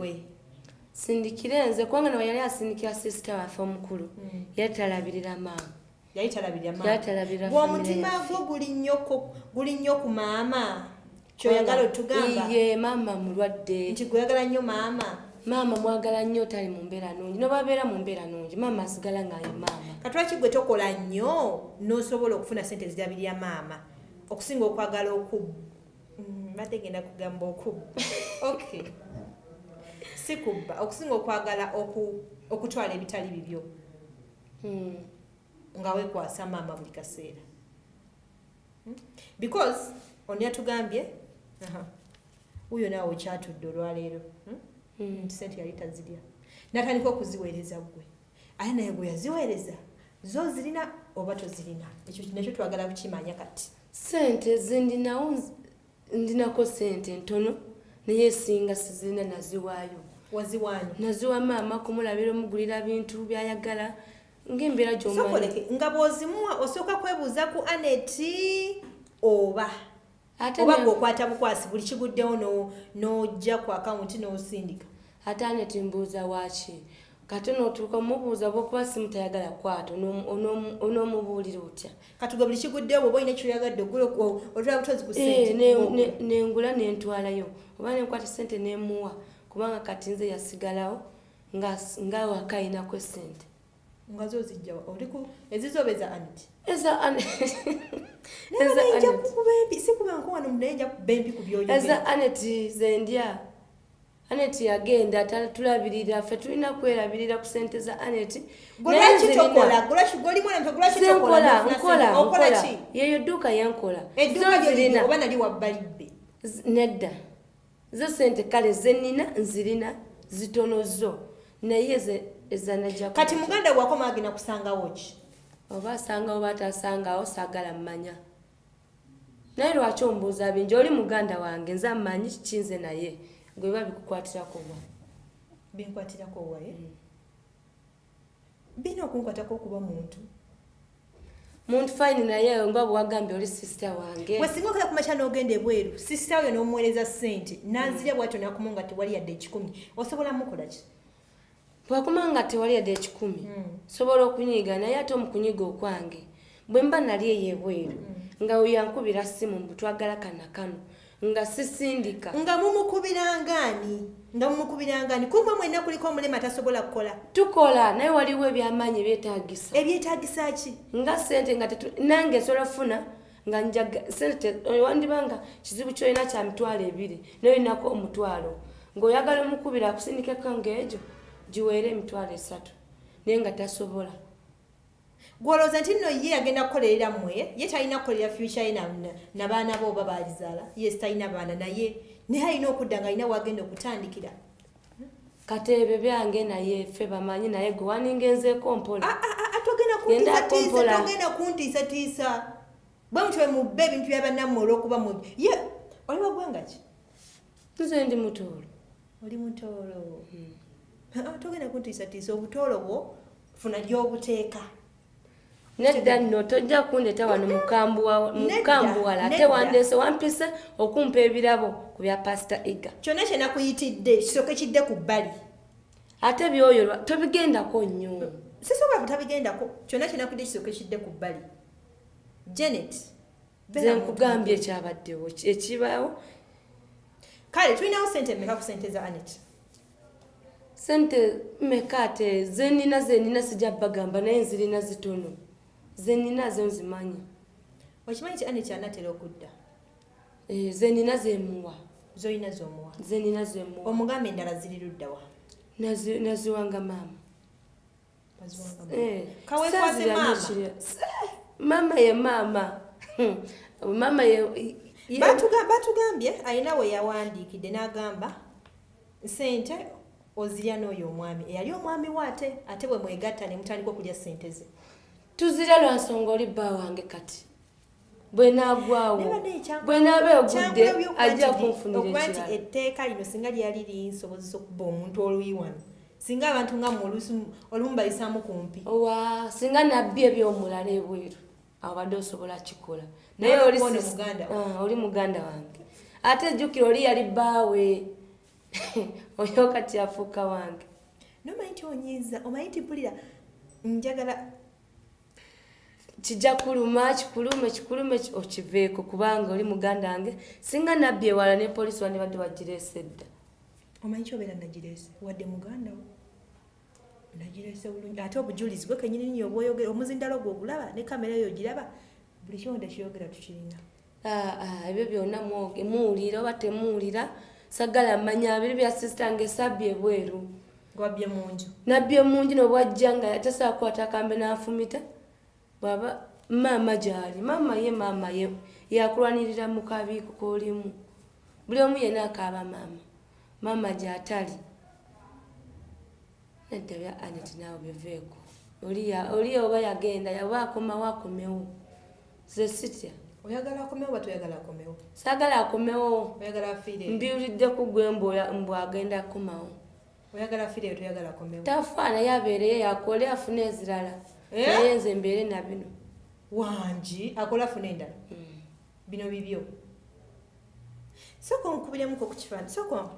gwe sindikire nze kubanga nawe yali asindikira sister waffe omukulu yali talabirira maama yali talabirira omutima gwo guli nnyo ku maama kyoyagala otugamba ye maama mulwadde nti gweyagala nnyo maama mwagala nnyo tali mu mbeera nnungi nobabeera mu mbeera nnungi maama asigala ngaayo maama katwaki gwe tokola nnyo n'osobola okufuna sente zirabirya maama okusinga okwagala mbadde genda kugamba okubba okay si kubba okusinga okwagala okutwala ebitali bibyo nga wekwasa maama buli kaseera because oni yatugambye uyo naawe kyatudde olwaleero nti sente yali tazirya natandika okuziweereza gwe aye naye gwe yaziweereza zo zirina oba tozirina ekyo nakyo twagala kukimanya kati sente zendinawo ndinako sente ntono naye esinga sizirina naziwaayo waziwaanyo naziwa maama kumulabira omugulira bintu byayagala ng'embeera gy'omanyi nga bw'ozimuwa osooka kwebuuza ku Aneti oba gweokwata bukwasi buli kiguddewo n'ojja ku akawunti n'osindika ate Aneti mbuuza waaki kati n'otuuka mubuuza bw'okuba simu tayagala kwata onoomubuulira otya kati gwe buli kiguddewo oba olina kyoyagadde otwala butozi ku sente nengula nentwalayo oba nenkwata sente nemuwa kubanga kati nze yasigalawo nga waka ayinako sente nga zo zijjawa oliku ezizobeza Aneti eza Aneti zendya Aneti yagenda tulabirira ffe tulina kwerabirira ku sente za Aneti nkola yeyo dduuka yankola nedda zo sente kale zenina nzirina zitono zo naye ezanajja kati muganda wako magina kusangawo ki oba asangawo batasangawo saagala mmanya naye lwaki ombuuza bingi oli muganda wange nze mmanyi kikinze naye gwe biba bikukwatirako wa binkwatirako waye bina okunkwatako okuba muntu fine naye nga bwagambye oli sister wange wesinga okala kumakya n'ogenda ebweru sister oyo n'omuweereza ssente nanzirya bwatyo nakumu nga tewali yadde 10 osobola mukola ki bwakuma nga tewali yadde 10 sobola okunyiga naye ate omukunyiga okwange bwe mba nali eyebweru nga uyankubira simu mbutwagala kano nga sisindika nga mumukubirangani kumba mwena kuliko omulema tasobola kukola tukola naye waliwo ebyamaanyi ebyetaagisa ki nga sente nga nange sobola funa nga njaga sente wandibanga kizibu kyolina kya mitwalo 2 naye olinako omutwalo ng'oyagala omukubira akusindikeko ng'egyo giweere emitwalo 3 naye nga tasobola gwolooza nti nno ye agenda kukolerera mmwe ye talina kukolerera future ye n'abaana bo oba baalizaala ye sitalina baana naye alina okudda nga alina wagenda okutandikira kateebe byange naye ffe bamanyi naye gwe waningenzeeko mpola togenda kuntiisatiisa bwe mutwe mubbe ebintu byabannammwe olw'okuba ye oli wagwanga ki nze ndi mutoolo oli mutoolo togenda kuntiisatiisa obutoolo bwo funa gy'obuteeka nedda nno tojja kundeta wano mukambuwala ate wandeese wampise okumpa ebirabo ku bya pasita Ega kyonna kyenakuyitidde kisooke kidde ku bbali ate byoyo tobigendako nnyo sisobola butabigendako kyonna kyenakuyidde kisooke kidde ku bbali Janet ze nkugambye ekyabaddewo ekibaawo kale tulinawo sente mmeka ku sente za Aneti sente mmeka ate zenina sijja bagamba naye nzirina zitono zenina zo nzimanyi okimanyi ti Aneti anatera okudda zenina zemuwa zoyina zomuwa zenina zemuwa omugambe endala ziri luddawa naziwanga maama kawekwaze maama ye maama maama ye batugambye alina we yawandiikidde n'agamba sente ozirya n'oyo omwami eyali omwami we ate bwe mwegatta ne mutandika okulya sente ze tuzira lwa nsonga oli bba wange kati bwe naagwawo bwe naaba ogudde ajja kunfunira okuba nti etteeka lino singa lyali linsobozesa okuba omuntu oluyi wano singa abantu nga olumu balisaamu kumpi owa singa nabbi ebyomulala ebweru abadde osobola kikola naye oli muganda wange ate jjukira oli yali bbaawe oyo kati afuuka wange nomanyi nti onyiiza omanyi nti mpulira njagala kijja kuluma kikulume okiveeko kubanga oli muganda wange singa nabbi ewala ne poliisi wandibadde wagireese dda. omanyi kyobeera nagireese wadde muganda wo nagireese bulungi ate obujulizi gwe kenyini oba oyogera omuzindalo gwe ogulaba ne kamera yo ogiraba buli kyonda kiyogera tukirina. Ebyo byonna muwulira oba temuwulira sagala mmanya abiri bya sisita ngaesabbi ebweru gwabye munju nabbye munju nobwajja nga tasobola kukwata akambe n'afumita bwaba maama gyali maama ye yakulwanirira mu kabi kolimu buli omu yena akaaba maama gyatali nedda bya aneti naawe biveeko oli oba yagenda yaba akomawo akomewo ze sitya. oyagala akomewo oba toyagala akomewo? Saagala akomewo. oyagala afiire? Mbiwulidde ku gwe mbu agenda kukomawo. oyagala afiire toyagala akomewo? Tafaana yabeereyo yakole afune ezirala naye nze mbeere na bino. Wangi akola afune endala bino bibyo soko nkubiremu ko ku kifaananyi soko